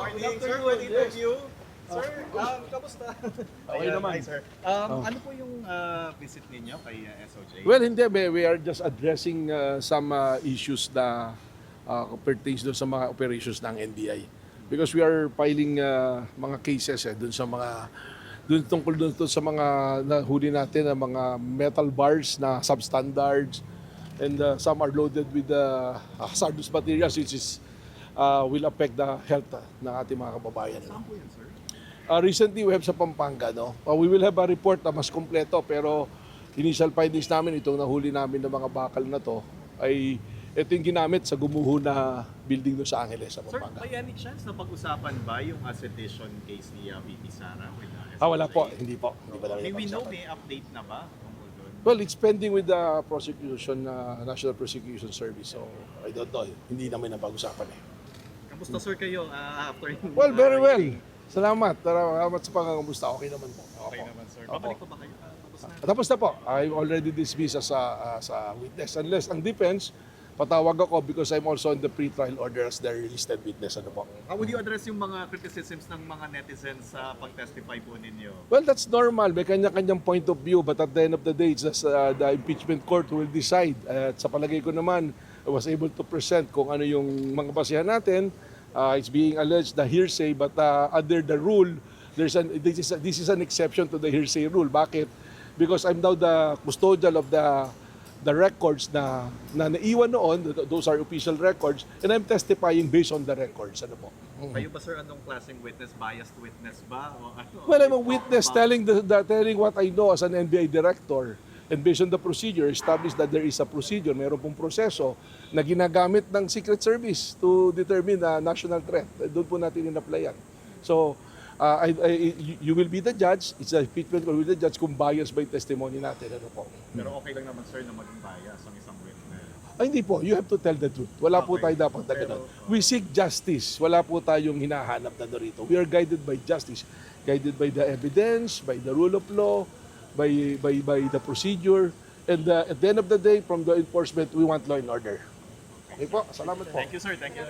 morning, sir. Good interview. Sir, kamusta? Okay naman. Hi, sir. Ano po yung visit ninyo kay SOJ? Well, hindi. We are just addressing some issues na pertains doon sa mga operations ng NBI. Because we are filing mga cases dun sa mga tungkol doon sa mga nahuli natin na mga metal bars na substandards and some are loaded with hazardous materials which is will affect the health ng ating mga kababayan. Saan po yan, sir? Recently, we have sa Pampanga, no? We will have a report na mas kompleto, pero initial findings namin, itong nahuli namin ng mga bakal na to, ay ito yung ginamit sa gumuho na building doon sa Angeles, sa Sir, Pampanga. may any chance na pag-usapan ba yung accession case ni VP Sara with SOJ? Wala po. Hindi po. Hindi pa namin May we know, napag-usapan. may update na ba? Tungkol doon? Well, it's pending with the prosecution, National Prosecution Service. So, I don't know. Hindi namin napag-usapan eh. Kamusta, sir, kayo after yung... Well, very well. Salamat. Salamat sa pangangamusta. Okay naman po. Okay naman, sir. Babalik pa ba kayo? Tapos na. Tapos na po. I'm already dismissed as a witness. Unless ang defense, patawag ako because I'm also on the pre-trial order as the listed witness. Ano po? How would you address yung mga criticisms ng mga netizens sa pag-testify po ninyo? Well, that's normal. May kanya-kanyang point of view. But at the end of the day, it's just the impeachment court who will decide. At sa palagay ko naman, I was able to present kung ano yung mga basihan natin. It's being alleged the hearsay, but under the rule, this is an exception to the hearsay rule. Bakit? Because I'm now the custodial of the records na naiwan noon. Those are official records, and I'm testifying based on the records. Ano po? Kayo ba, sir, anong klaseng witness? Biased witness ba? O ano? Well, I'm a witness telling telling what I know as an NBI director. And based on the procedure, established that there is a procedure, mayroon pong proseso na ginagamit ng Secret Service to determine the national threat. Doon po natin in-applyan. So, you will be the judge. It's a impeachment will be the judge kung bias ba yung testimony natin. Ano po? Pero okay lang naman, sir, na maging bias ang isang witness. Ay, hindi po. You have to tell the truth. Wala po Okay. tayo dapat na ganun. We seek justice. Wala po tayong hinahanap na narito. We are guided by justice. Guided by the evidence, by the rule of law, by the procedure. And at the end of the day, from the enforcement, we want law and order. Okay po. Salamat po. Thank you, sir. Thank you.